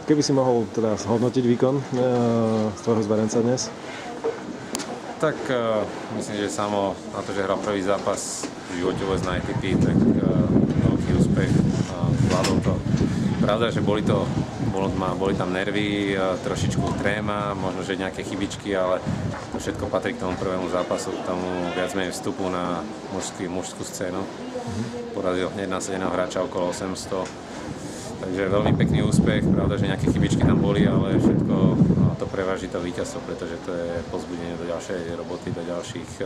Keby si mohol teda zhodnotiť výkon svojho zverenca dnes? Tak myslím, že samo na to, že hral prvý zápas v živote vôbec na ATP, tak veľký úspech, zvládol to. Pravda, že boli tam nervy, trošičku tréma, možno, že nejaké chybičky, ale to všetko patrí k tomu prvému zápasu, k tomu viac menej vstupu na mužskú scénu. Porazil hneď nasadeného hráča okolo 800. Takže veľmi pekný úspech, pravda, že nejaké chybičky tam boli, ale všetko to preváži to víťazstvo, pretože to je povzbudenie do ďalšej roboty, do ďalších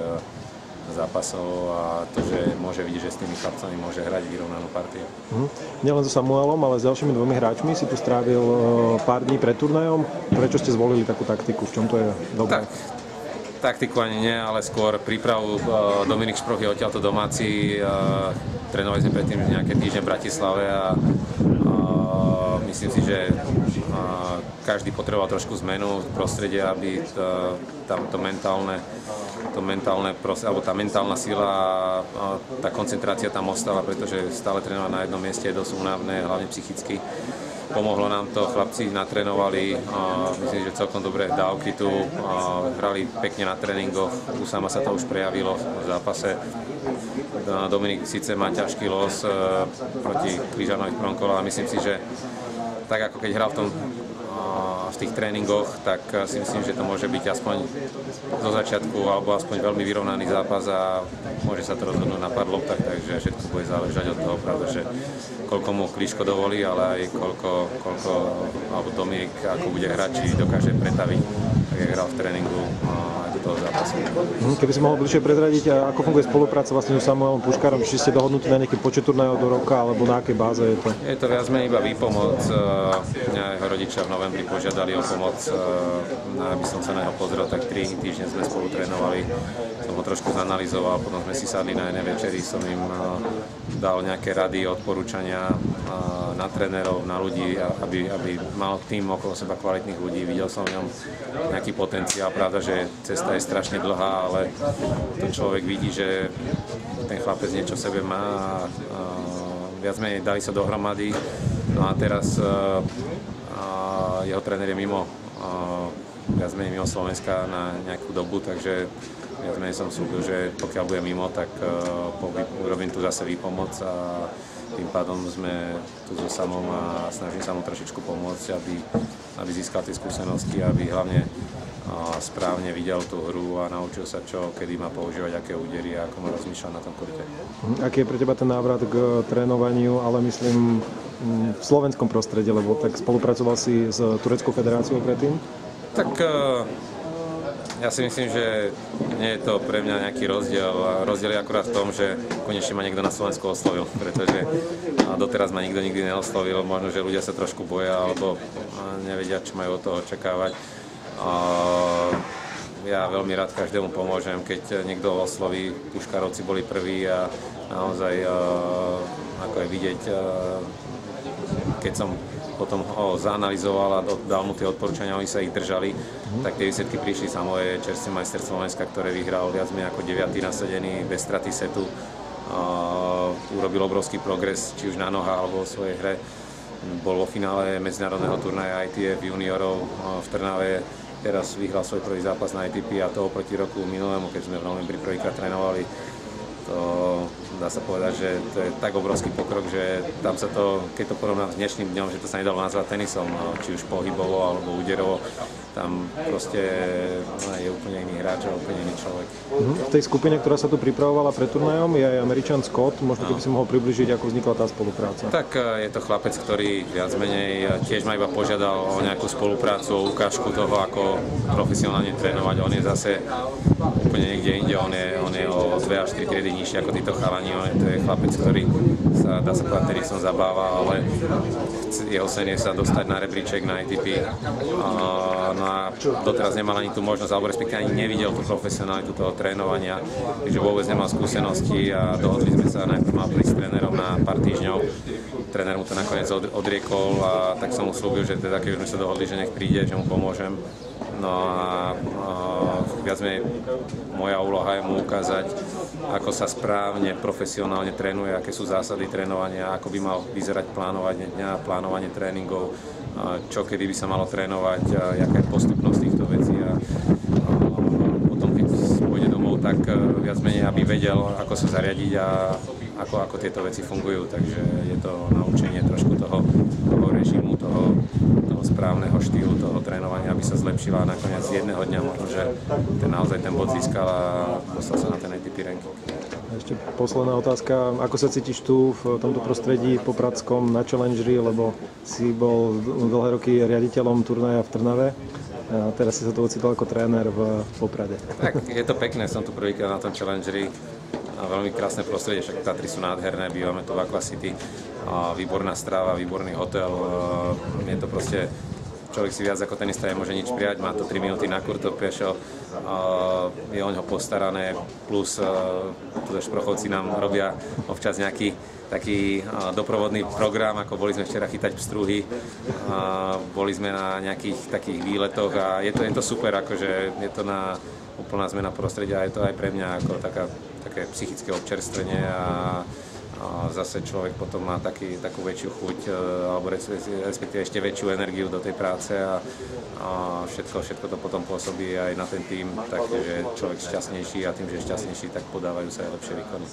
zápasov a to, že môže vidieť, že s tými chlapcami môže hrať vyrovnanú partiu. Nielen so Samuelom, ale s ďalšími dvomi hráčmi si tu strávil pár dní pred turnajom. Prečo ste zvolili takú taktiku? V čom to je dobré? Taktiku ani nie, ale skôr prípravu. Dominik Šproch je odtiaľto domáci. Trénovali sme predtým nejaké týždne v Bratislave a myslím si, že každý potreboval trošku zmenu v prostredí, aby tam tá mentálna sila a tá koncentrácia tam ostala, pretože stále trénovať na jednom mieste je dosť únavné, hlavne psychicky. Pomohlo nám to, chlapci natrénovali, myslím, že celkom dobré dávky tu, hrali pekne na tréningoch, u sama sa to už prejavilo v zápase. Dominik síce má ťažký los proti Križanovi v prvom kole, ale myslím si, že tak ako keď hral v tých tréningoch, tak si myslím, že to môže byť aspoň zo začiatku alebo aspoň veľmi vyrovnaný zápas a môže sa to rozhodnúť na pár loptách, takže všetko bude záležať od toho, pretože koľko mu Kliško dovolí, ale aj koľko alebo Dominik ako bude hrať, či dokáže pretaviť, tak jak hral v tréningu aj do toho zápasu. Keby si mohol bližšie prezradiť, ako funguje spolupráca vlastne so Samuelom Puškárom, či ste dohodnutí na nejaký počet turnajov do roka, alebo na akej báze je to? Je to viac menej iba výpomoc. Mňa jeho rodičia v novembri požiadali o pomoc, aby som sa na neho pozrel, tak 3 týždne sme spolu trénovali. Som ho trošku zanalizoval, potom sme si sadli na jednej večeri, som im dal nejaké rady, odporúčania na trénerov, na ľudí, aby mal tým okolo seba kvalitných ľudí. Videl som v ňom nejaký potenciál, pravda, že cesta je strašne dlhá, ale ten človek vidí, že ten chlapec niečo v sebe má a viac menej dali sa dohromady. No a teraz jeho tréner je viac menej mimo Slovenska na nejakú dobu, takže viac menej som slúbil, že pokiaľ bude mimo, tak urobím tu zase výpomoc a tým pádom sme tu so Samom a snažím sa mu trošičku pomôcť, aby získal tie skúsenosti, aby hlavne správne videl tú hru a naučil sa čo, kedy má používať, aké údery a ako má rozmýšľať na tom kurte. Aký je pre teba ten návrat k trénovaniu, ale myslím v slovenskom prostredí, lebo tak spolupracoval si s Tureckou federáciou predtým? Tak ja si myslím, že nie je to pre mňa nejaký rozdiel. Rozdiel je akurát v tom, že konečne ma niekto na Slovensku oslovil, pretože doteraz ma nikto nikdy neoslovil. Možno, že ľudia sa trošku boja alebo nevedia, čo majú od toho očakávať. Ja veľmi rád každému pomôžem, keď niekto osloví. Puškárovci boli prví a naozaj, ako je vidieť, keď som potom ho zaanalizoval a dal mu tie odporúčania, oni sa ich držali, tak tie výsledky prišli. Samo je čerstvý majster Slovenska, ktorý vyhral viac menej ako 9. nasadený, bez straty setu. Urobil obrovský progres, či už na nohách alebo vo svojej hre. Bol vo finále medzinárodného turnaja ITF juniorov v Trnave. Teraz vyhral svoj prvý zápas na ATP a to oproti roku minulému, keď sme v novembri prvýkrát trénovali. To dá sa povedať, že to je tak obrovský pokrok, že tam sa to, keď to porovnám s dnešným dňom, že to sa nedalo nazvať tenisom, či už pohybovo alebo úderovo. Tam proste je úplne iný hráč a úplne iný človek. V tej skupine, ktorá sa tu pripravovala pred turnajom, je aj Američan Scott. Možno keby si mohol približiť, ako vznikla tá spolupráca. Tak je to chlapec, ktorý viac menej tiež ma iba požiadal o nejakú spoluprácu, o ukážku toho, ako profesionálne trénovať. On je zase úplne niekde inde, on je o 2 až 4 triedy nižšie ako títo chalani. To je chlapec, ktorý sa, dá sa povedať, tenisom zabáva, ale jeho sen je sa dostať na rebríček na ATP. No a doteraz nemal ani tú možnosť, alebo respektíve ani nevidel tú profesionalitu toho trénovania, takže vôbec nemal skúsenosti a dohodli sme sa, najprv mal prísť s trénerom na pár týždňov. Tréner mu to nakoniec odriekol a tak som mu slúbil, že teda, keď už sme sa dohodli, že nech príde, že mu pomôžem. No a viac menej moja úloha je mu ukázať ako sa správne, profesionálne trénuje, aké sú zásady trénovania, ako by mal vyzerať plánovanie dňa, plánovanie tréningov, čo kedy by sa malo trénovať, aká je postupnosť týchto vecí. A potom, keď pôjde domov, tak viac menej, aby vedel, ako sa zariadiť a ako tieto veci fungujú. Takže je to naučenie trošku toho režimu, toho správneho štýlu toho trénovania, aby sa zlepšila a nakoniec jedného dňa možno, že naozaj ten bod získal a dostal sa na ten ATP ranking. Ešte posledná otázka. Ako sa cítiš tu v tomto prostredí popradskom na Challengeri, lebo si bol dlhé roky riaditeľom turnaja v Trnave a teraz si sa tu ocitol ako tréner v Poprade. Tak, je to pekné, som tu prvýkrát na tom Challengeri. A veľmi krásne prostredie, však Tatry sú nádherné, bývame tu v Aqua City, výborná strava, výborný hotel, je to proste, človek si viac ako tenista nemôže nič prijať, má to 3 minúty na kurto pešo, je o ňo postarané, plus tu šprochovci nám robia občas nejaký taký doprovodný program, ako boli sme včera chytať pstruhy, boli sme na nejakých takých výletoch a je to super, akože je to úplná zmena prostredia a je to aj pre mňa ako také psychické občerstvenie a zase človek potom má takú väčšiu chuť alebo respektíve ešte väčšiu energiu do tej práce a všetko to potom pôsobí aj na ten tím, takže človek šťastnejší a tým, že je šťastnejší, tak podávajú sa aj lepšie výkony.